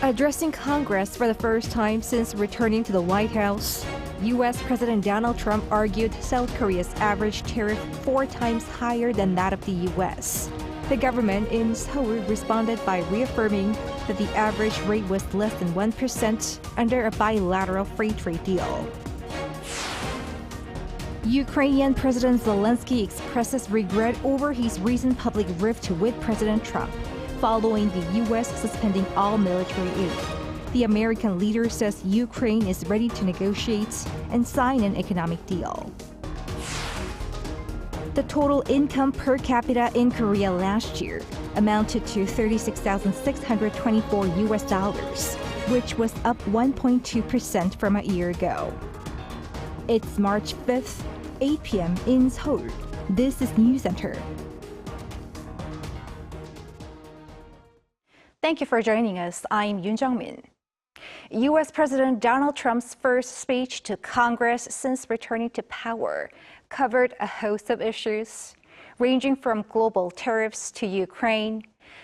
Addressing Congress for the first time since returning to the White House, U.S. President Donald Trump argued South Korea's average tariff 4 times higher than that of the U.S. The government in Seoul responded by reaffirming that the average rate was less than 1% under a bilateral free trade deal. Ukrainian President Zelenskyy expresses regret over his recent public rift with President Trump, following the U.S. suspending all military aid. The American leader says Ukraine is ready to negotiate and sign an economic deal. The total income per capita in Korea last year amounted to $36,624, which was up 1.2% from a year ago. It's March 5th, 8 p.m. in Seoul. This is Newscenter. Thank you for joining us. I'm Yoon Jung-min. U.S. President Donald Trump's first speech to Congress since returning to power covered a host of issues, ranging from global tariffs to Ukraine.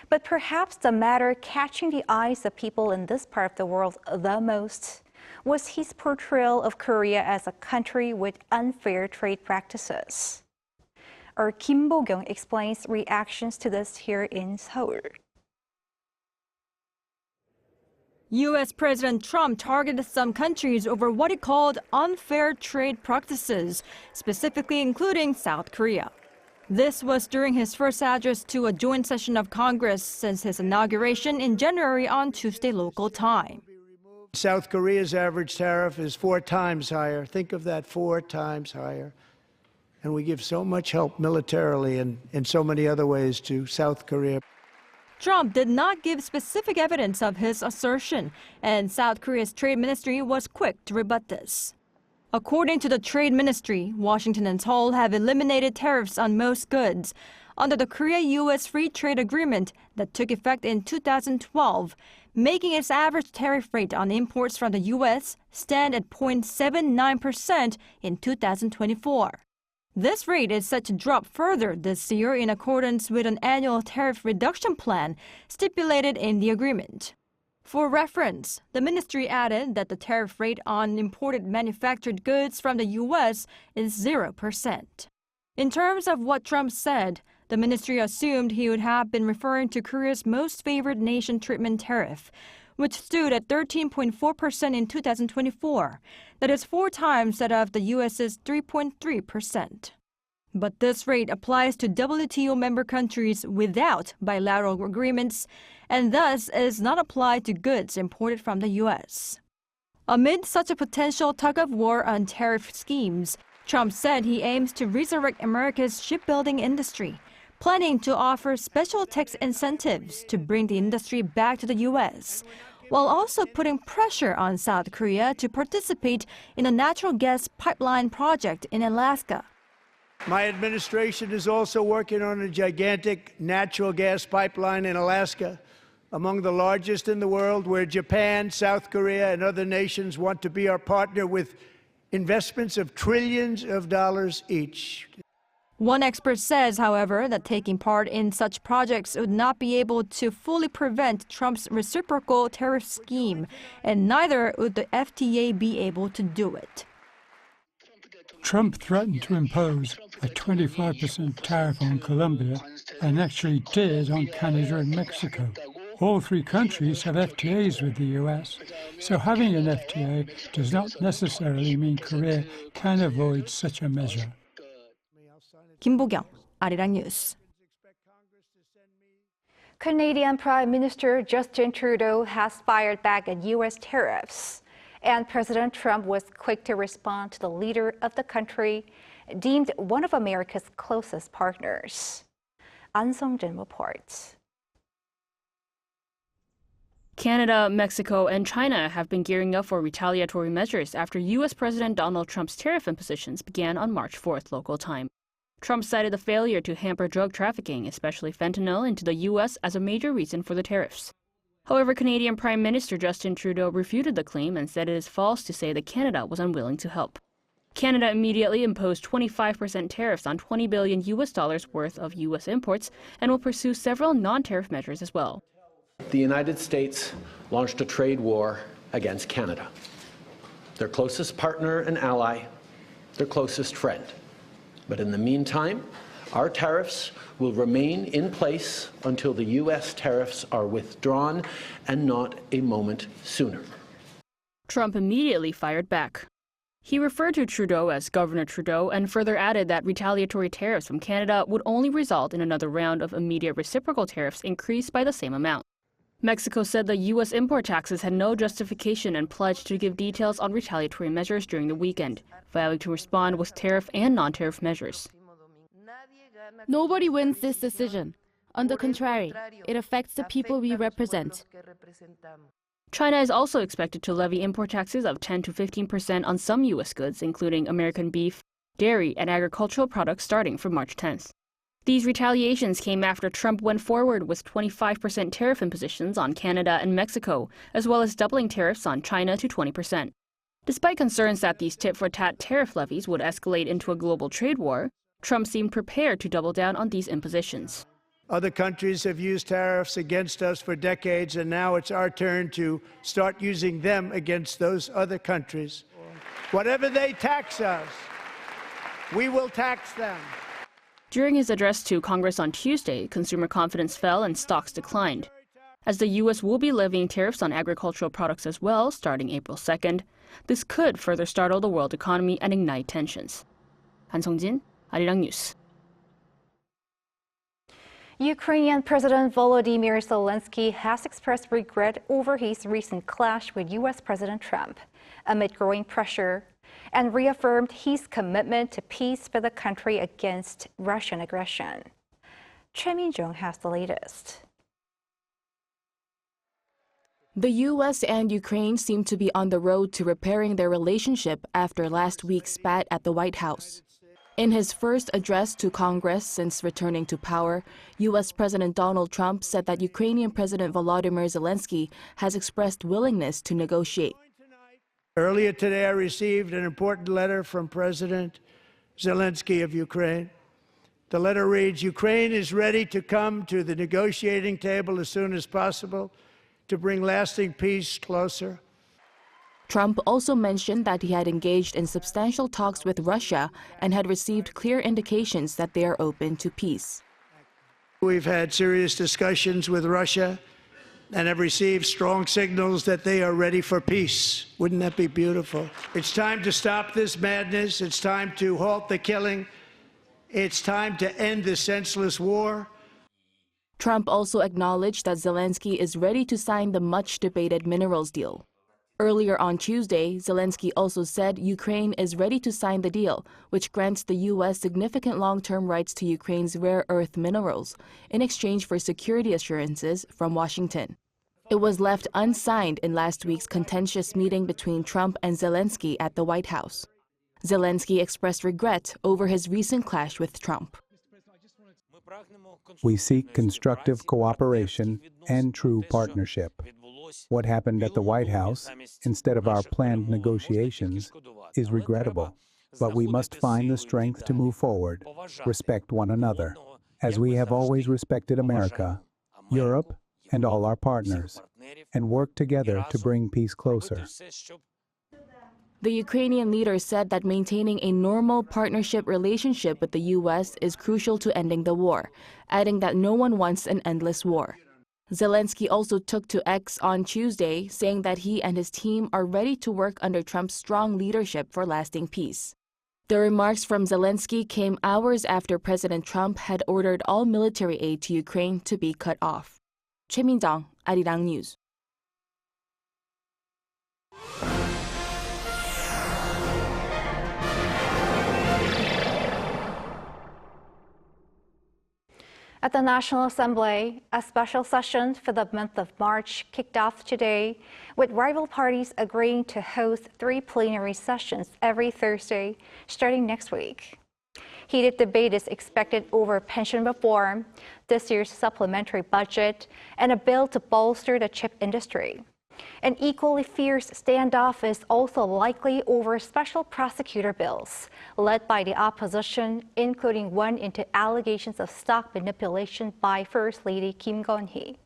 But perhaps the matter catching the eyes of people in this part of the world the most was his portrayal of Korea as a country with unfair trade practices. Our Kim Bo-kyung explains reactions to this here in Seoul. U.S. President Trump targeted some countries over what he called unfair trade practices, specifically including South Korea. This was during his first address to a joint session of Congress since his inauguration in January on Tuesday local time. South Korea's average tariff is 4 times higher. Think of that, 4 times higher. And we give so much help militarily and in so many other ways to South Korea. Trump did not give specific evidence of his assertion, and South Korea's trade ministry was quick to rebut this. According to the trade ministry, Washington and Seoul have eliminated tariffs on most goods under the Korea-U.S. Free Trade Agreement that took effect in 2012, making its average tariff rate on imports from the U.S. stand at 0.79% in 2024. This rate is set to drop further this year in accordance with an annual tariff reduction plan stipulated in the agreement. For reference, the ministry added that the tariff rate on imported manufactured goods from the U.S. is 0%. In terms of what Trump said, the ministry assumed he would have been referring to Korea's most favored nation treatment tariff, which stood at 13.4% in 2024. That is 4 times that of the U.S.'s 3.3%. But this rate applies to WTO member countries without bilateral agreements and thus is not applied to goods imported from the U.S. Amid such a potential tug-of-war on tariff schemes, Trump said he aims to resurrect America's shipbuilding industry, planning to offer special tax incentives to bring the industry back to the U.S., while also putting pressure on South Korea to participate in a natural gas pipeline project in Alaska. My administration is also working on a gigantic natural gas pipeline in Alaska, among the largest in the world, where Japan, South Korea, and other nations want to be our partner with investments of trillions of dollars each. One expert says, however, that taking part in such projects would not be able to fully prevent Trump's reciprocal tariff scheme, and neither would the FTA be able to do it. Trump threatened to impose a 25% tariff on Colombia and actually did on Canada and Mexico. All 3 countries have FTAs with the U.S., so having an FTA does not necessarily mean Korea can avoid such a measure. Kim Bo-kyung, Arirang News. Canadian Prime Minister Justin Trudeau has fired back at U.S. tariffs, and President Trump was quick to respond to the leader of the country, deemed one of America's closest partners. An Sung-jin reports. Canada, Mexico, and China have been gearing up for retaliatory measures after U.S. President Donald Trump's tariff impositions began on March 4th local time. Trump cited the failure to hamper drug trafficking, especially fentanyl, into the U.S. as a major reason for the tariffs. However, Canadian Prime Minister Justin Trudeau refuted the claim and said it is false to say that Canada was unwilling to help. Canada immediately imposed 25% tariffs on $20 billion worth of U.S. imports and will pursue several non-tariff measures as well. The United States launched a trade war against Canada, their closest partner and ally, their closest friend. But in the meantime, our tariffs will remain in place until the U.S. tariffs are withdrawn, and not a moment sooner. Trump immediately fired back. He referred to Trudeau as Governor Trudeau and further added that retaliatory tariffs from Canada would only result in another round of immediate reciprocal tariffs increased by the same amount. Mexico said the U.S. import taxes had no justification and pledged to give details on retaliatory measures during the weekend, vowing to respond with tariff and non-tariff measures. Nobody wins this decision. On the contrary, it affects the people we represent. China is also expected to levy import taxes of 10 to 15% on some U.S. goods, including American beef, dairy, and agricultural products starting from March 10th. These retaliations came after Trump went forward with 25% tariff impositions on Canada and Mexico, as well as doubling tariffs on China to 20%. Despite concerns that these tit-for-tat tariff levies would escalate into a global trade war, Trump seemed prepared to double down on these impositions. Other countries have used tariffs against us for decades, and now it's our turn to start using them against those other countries. Whatever they tax us, we will tax them. During his address to Congress on Tuesday, consumer confidence fell and stocks declined. As the U.S. will be levying tariffs on agricultural products as well, starting April 2nd, this could further startle the world economy and ignite tensions. Han Song-jin, Arirang News. Ukrainian President Volodymyr Zelenskyy has expressed regret over his recent clash with U.S. President Trump amid growing pressure and reaffirmed his commitment to peace for the country against Russian aggression. Choi Min-jung has the latest. The U.S. and Ukraine seem to be on the road to repairing their relationship after last week's spat at the White House. In his first address to Congress since returning to power, U.S. President Donald Trump said that Ukrainian President Volodymyr Zelenskyy has expressed willingness to negotiate. Earlier today, I received an important letter from President Zelenskyy of Ukraine. The letter reads, "Ukraine is ready to come to the negotiating table as soon as possible to bring lasting peace closer." Trump also mentioned that he had engaged in substantial talks with Russia and had received clear indications that they are open to peace. We've had serious discussions with Russia and have received strong signals that they are ready for peace. Wouldn't that be beautiful? It's time to stop this madness. It's time to halt the killing. It's time to end this senseless war. Trump also acknowledged that Zelenskyy is ready to sign the much-debated minerals deal. Earlier on Tuesday, Zelenskyy also said Ukraine is ready to sign the deal, which grants the U.S. significant long-term rights to Ukraine's rare earth minerals in exchange for security assurances from Washington. It was left unsigned in last week's contentious meeting between Trump and Zelenskyy at the White House. Zelenskyy expressed regret over his recent clash with Trump. We seek constructive cooperation and true partnership. What happened at the White House, instead of our planned negotiations, is regrettable. But we must find the strength to move forward, respect one another, as we have always respected America, Europe, and all our partners, and work together to bring peace closer. The Ukrainian leader said that maintaining a normal partnership relationship with the U.S. is crucial to ending the war, adding that no one wants an endless war. Zelenskyy also took to X on Tuesday, saying that he and his team are ready to work under Trump's strong leadership for lasting peace. The remarks from Zelenskyy came hours after President Trump had ordered all military aid to Ukraine to be cut off. Choi Min-jung, Arirang News. At the National Assembly, a special session for the month of March kicked off today, with rival parties agreeing to host 3 plenary sessions every Thursday starting next week. Heated debate is expected over pension reform, this year's supplementary budget, and a bill to bolster the chip industry. An equally fierce standoff is also likely over special prosecutor bills, led by the opposition, including one into allegations of stock manipulation by First Lady Kim Gon-hee.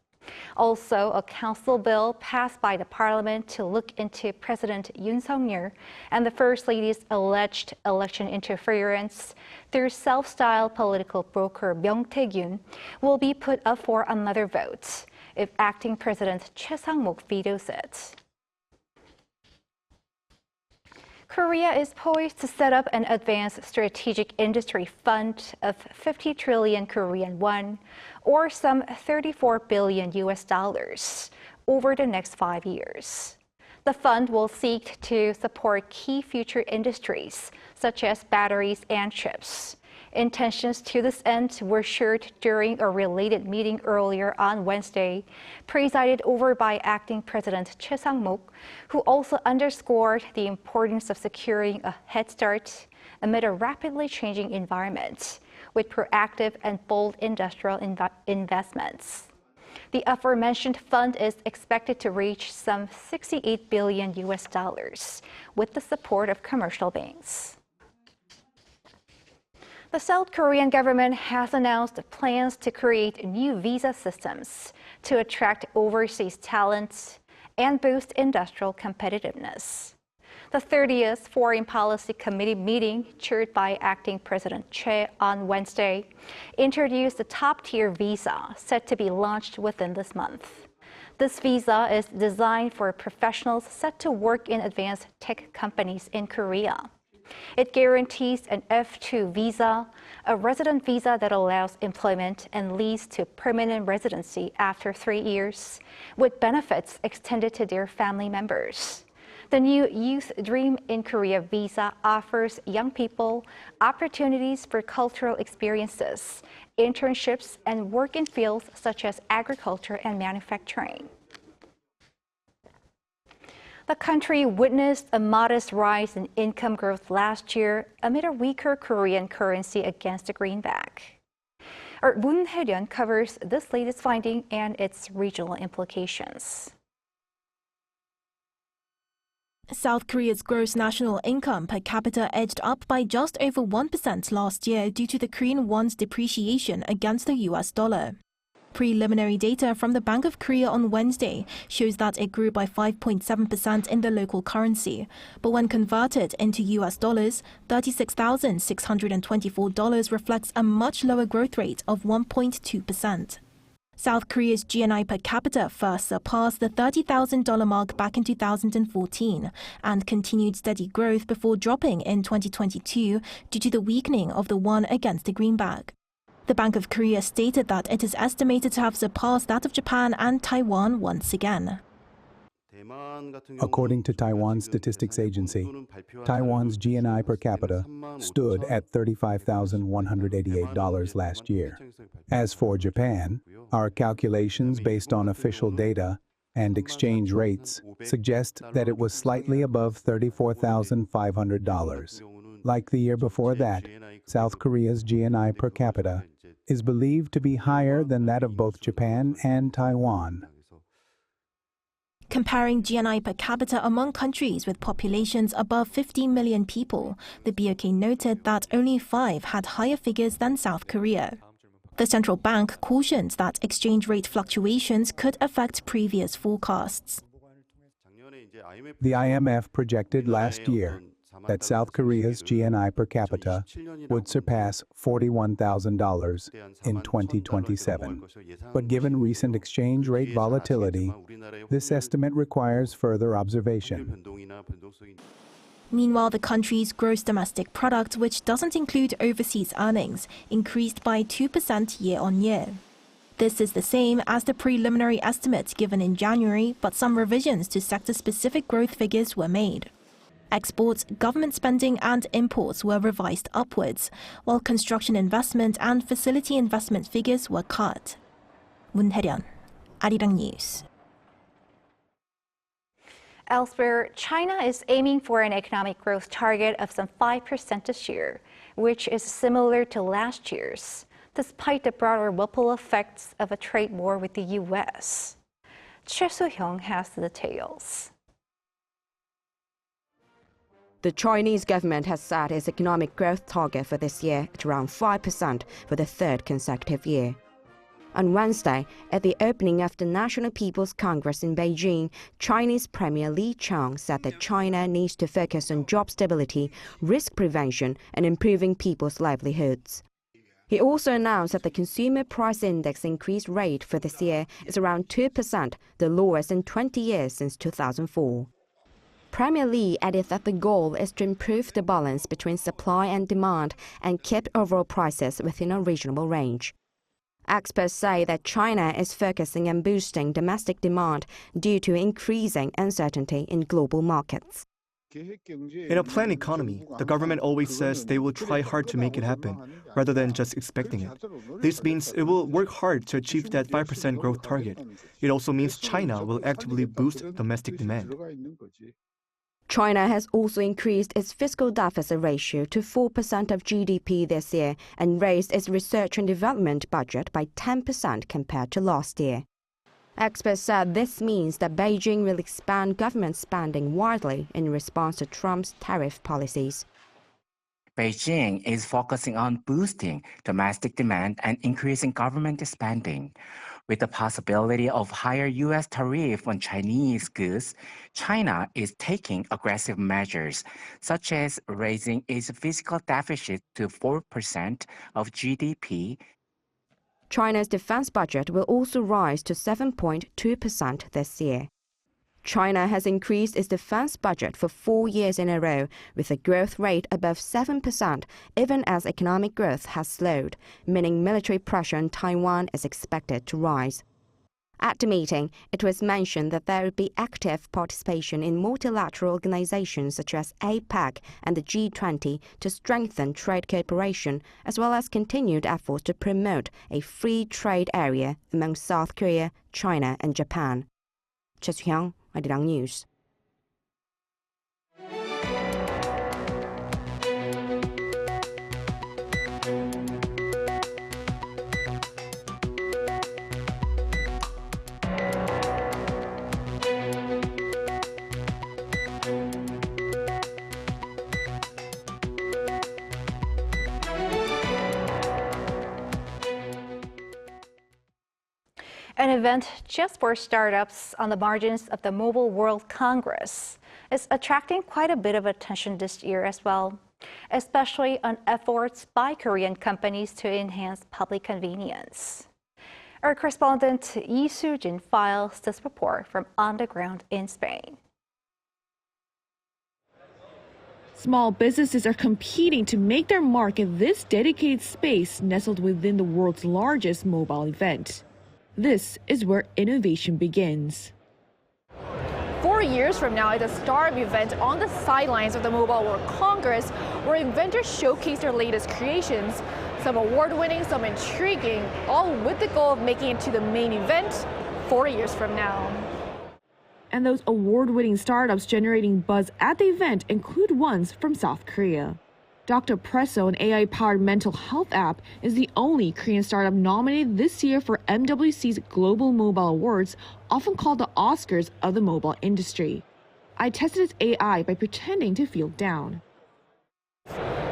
Also, a council bill passed by the parliament to look into President Yoon Suk-yeol and the First Lady's alleged election interference through self-styled political broker Myung Tae-gyun will be put up for another vote if acting President Choi Sang-mok vetoes it. Korea is poised to set up an advanced strategic industry fund of 50 trillion Korean won, or some $34 billion over the next 5 years. The fund will seek to support key future industries, such as batteries and chips. Intentions to this end were shared during a related meeting earlier on Wednesday, presided over by acting President Choi Sang-mok, who also underscored the importance of securing a head start amid a rapidly changing environment with proactive and bold industrial investments. The aforementioned fund is expected to reach some $68 billion with the support of commercial banks. The South Korean government has announced plans to create new visa systems to attract overseas talent and boost industrial competitiveness. The 30th Foreign Policy Committee meeting, chaired by acting President Choi on Wednesday, introduced the top-tier visa set to be launched within this month. This visa is designed for professionals set to work in advanced tech companies in Korea. It guarantees an F2 visa, a resident visa that allows employment and leads to permanent residency after 3 years, with benefits extended to their family members. The new Youth Dream in Korea visa offers young people opportunities for cultural experiences, internships, and work in fields such as agriculture and manufacturing. The country witnessed a modest rise in income growth last year amid a weaker Korean currency against the greenback. Our Moon Hae-ryun covers this latest finding and its regional implications. South Korea's gross national income per capita edged up by just over 1% last year due to the Korean won's depreciation against the US dollar. Preliminary data from the Bank of Korea on Wednesday shows that it grew by 5.7% in the local currency, but when converted into US dollars, $36,624 reflects a much lower growth rate of 1.2%. South Korea's GNI per capita first surpassed the $30,000 mark back in 2014 and continued steady growth before dropping in 2022 due to the weakening of the won against the greenback. The Bank of Korea stated that it is estimated to have surpassed that of Japan and Taiwan once again. According to Taiwan's statistics agency, Taiwan's GNI per capita stood at $35,188 last year. As for Japan, our calculations based on official data and exchange rates suggest that it was slightly above $34,500. Like the year before that, South Korea's GNI per capita is believed to be higher than that of both Japan and Taiwan. Comparing GNI per capita among countries with populations above 50 million people, the BOK noted that only 5 had higher figures than South Korea. The central bank cautioned that exchange rate fluctuations could affect previous forecasts. The IMF projected last year that South Korea's GNI per capita would surpass $41,000 in 2027. But given recent exchange rate volatility, this estimate requires further observation. Meanwhile, the country's gross domestic product, which doesn't include overseas earnings, increased by 2% year-on-year. This is the same as the preliminary estimate given in January, but some revisions to sector-specific growth figures were made. Exports, government spending and imports were revised upwards, while construction investment and facility investment figures were cut. Moon Hae-ryun, Arirang News. Elsewhere, China is aiming for an economic growth target of some 5% this year, which is similar to last year's, despite the broader ripple effects of a trade war with the U.S. Choi Soo-hyung has the details. The Chinese government has set its economic growth target for this year at around 5% for the third consecutive year. On Wednesday, at the opening of the National People's Congress in Beijing, Chinese Premier Li Qiang said that China needs to focus on job stability, risk prevention, and improving people's livelihoods. He also announced that the Consumer Price Index increase rate for this year is around 2%, the lowest in 20 years since 2004. Premier Li added that the goal is to improve the balance between supply and demand and keep overall prices within a reasonable range. Experts say that China is focusing on boosting domestic demand due to increasing uncertainty in global markets. In a planned economy, the government always says they will try hard to make it happen, rather than just expecting it. This means it will work hard to achieve that 5% growth target. It also means China will actively boost domestic demand. China has also increased its fiscal deficit ratio to 4% of GDP this year and raised its research and development budget by 10% compared to last year. Experts said this means that Beijing will expand government spending widely in response to Trump's tariff policies. Beijing is focusing on boosting domestic demand and increasing government spending. With the possibility of higher U.S. tariff on Chinese goods, China is taking aggressive measures, such as raising its fiscal deficit to 4% of GDP. China's defense budget will also rise to 7.2% this year. China has increased its defense budget for 4 years in a row, with a growth rate above 7%, even as economic growth has slowed, meaning military pressure on Taiwan is expected to rise. At the meeting, it was mentioned that there would be active participation in multilateral organizations such as APEC and the G20 to strengthen trade cooperation, as well as continued efforts to promote a free trade area among South Korea, China, and Japan. Arirang, News. An event just for startups on the margins of the Mobile World Congress is attracting quite a bit of attention this year as well, especially on efforts by Korean companies to enhance public convenience. Our correspondent Yi Soo-jin files this report from on the ground in Spain. Small businesses are competing to make their mark in this dedicated space nestled within the world's largest mobile event. This is where innovation begins. 4 years from now, it's a startup event on the sidelines of the Mobile World Congress where inventors showcase their latest creations, some award-winning, some intriguing, all with the goal of making it to the main event 4 years from now. And those award-winning startups generating buzz at the event include ones from South Korea. Dr. Presso, an AI-powered mental health app, is the only Korean startup nominated this year for MWC's Global Mobile Awards, often called the Oscars of the mobile industry. I tested its AI by pretending to feel down.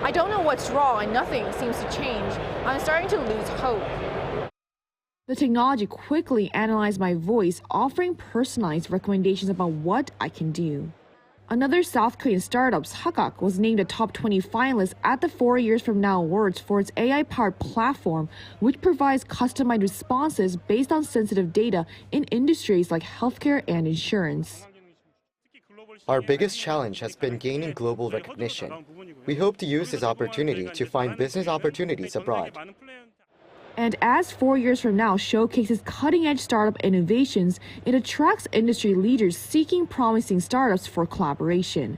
I don't know what's wrong and nothing seems to change. I'm starting to lose hope. The technology quickly analyzed my voice, offering personalized recommendations about what I can do. Another South Korean startup, Hakak, was named a top 20 finalist at the 4 Years From Now Awards for its AI-powered platform, which provides customized responses based on sensitive data in industries like healthcare and insurance. Our biggest challenge has been gaining global recognition. We hope to use this opportunity to find business opportunities abroad. And as 4 Years From Now showcases cutting-edge startup innovations, it attracts industry leaders seeking promising startups for collaboration.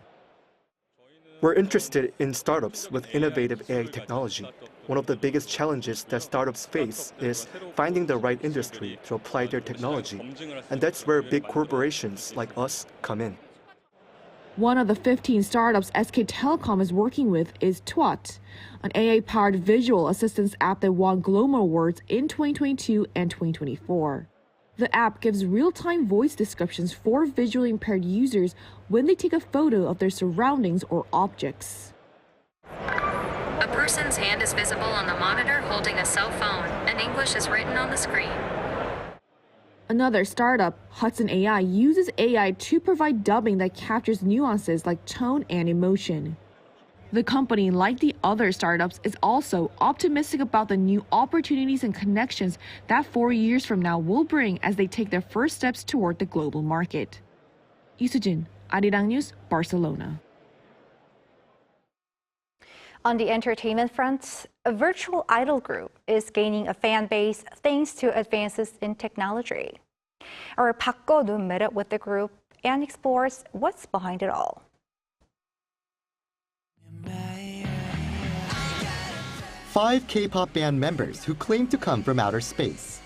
We're interested in startups with innovative AI technology. One of the biggest challenges that startups face is finding the right industry to apply their technology, and that's where big corporations like us come in. One of the 15 startups SK Telecom is working with is Twat, an AI-powered visual assistance app that won Global Awards in 2022 and 2024. The app gives real-time voice descriptions for visually impaired users when they take a photo of their surroundings or objects. A person's hand is visible on the monitor holding a cell phone, and English is written on the screen. Another startup, Hudson AI, uses AI to provide dubbing that captures nuances like tone and emotion. The company, like the other startups, is also optimistic about the new opportunities and connections that 4 years from now will bring as they take their first steps toward the global market. Isujin, Arirang News, Barcelona. On the entertainment front, a virtual idol group is gaining a fan base thanks to advances in technology. Our Park Go-nun met up with the group and explores what's behind it all. 5 K-pop band members who claim to come from outer space.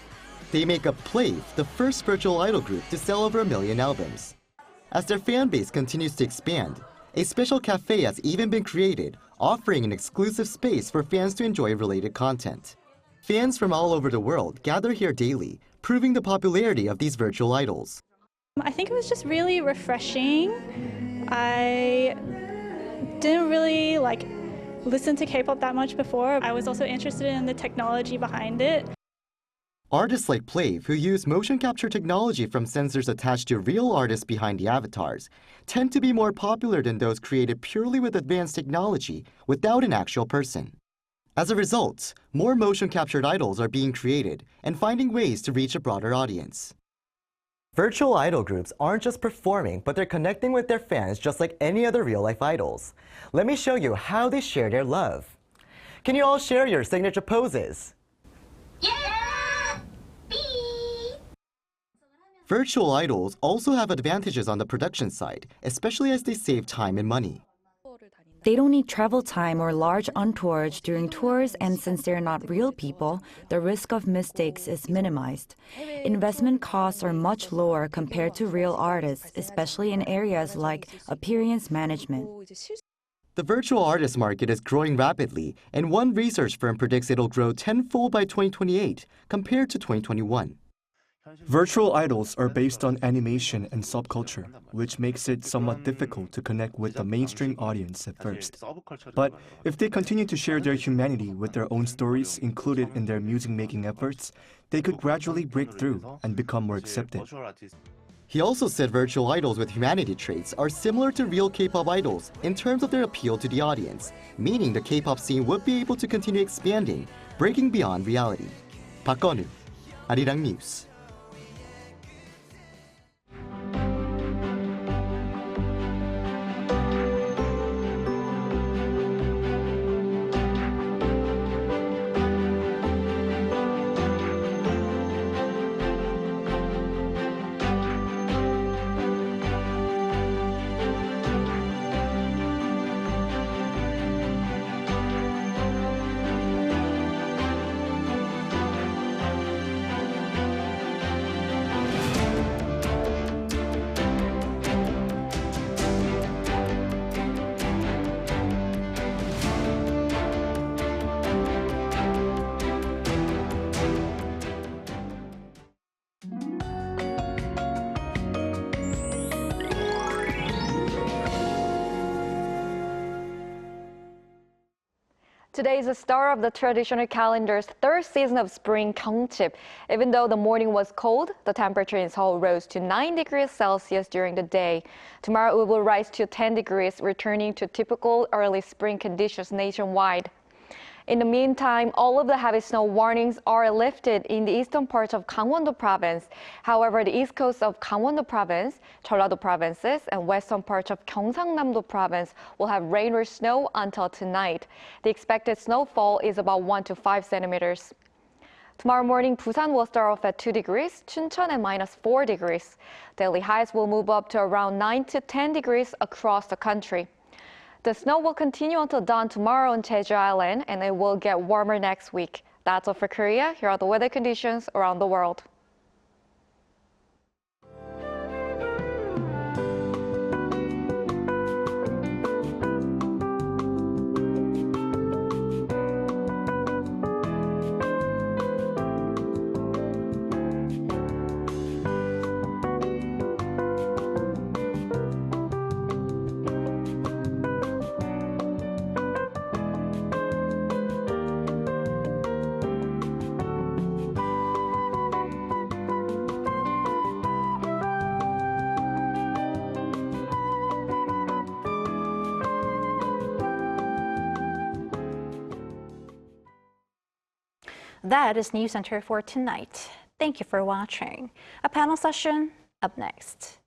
They make up Plave, the first virtual idol group to sell over 1 million albums. As their fan base continues to expand, a special cafe has even been created, offering an exclusive space for fans to enjoy related content. Fans from all over the world gather here daily, proving the popularity of these virtual idols. I think it was just really refreshing. I didn't really listen to K-pop that much before. I was also interested in the technology behind it. Artists like Plave, who use motion capture technology from sensors attached to real artists behind the avatars, tend to be more popular than those created purely with advanced technology without an actual person. As a result, more motion-captured idols are being created and finding ways to reach a broader audience. Virtual idol groups aren't just performing, but they're connecting with their fans just like any other real-life idols. Let me show you how they share their love. Can you all share your signature poses? Virtual idols also have advantages on the production side, especially as they save time and money. They don't need travel time or large entourage during tours, and since they're not real people, the risk of mistakes is minimized. Investment costs are much lower compared to real artists, especially in areas like appearance management. The virtual artist market is growing rapidly, and one research firm predicts it'll grow tenfold by 2028 compared to 2021. Virtual idols are based on animation and subculture, which makes it somewhat difficult to connect with the mainstream audience at first. But if they continue to share their humanity with their own stories included in their music-making efforts, they could gradually break through and become more accepted. He also said virtual idols with humanity traits are similar to real K-pop idols in terms of their appeal to the audience, meaning the K-pop scene would be able to continue expanding, breaking beyond reality. Park Go-nun, Arirang News. Today is the start of the traditional calendar's third season of spring Gyeongchip. Even though the morning was cold, the temperature in Seoul rose to 9 degrees Celsius during the day. Tomorrow it will rise to 10 degrees, returning to typical early spring conditions nationwide. In the meantime, all of the heavy snow warnings are lifted in the eastern parts of Gangwon-do province. However, the east coast of Gangwon-do province, Jeollado provinces, and western parts of Gyeongsangnam-do province will have rain or snow until tonight. The expected snowfall is about 1 to 5 centimeters. Tomorrow morning, Busan will start off at 2 degrees, Chuncheon at -4 degrees. Daily highs will move up to around 9 to 10 degrees across the country. The snow will continue until dawn tomorrow on Jeju Island, and it will get warmer next week. That's all for Korea. Here are the weather conditions around the world. That is Newscenter for tonight. Thank you for watching. A panel session up next.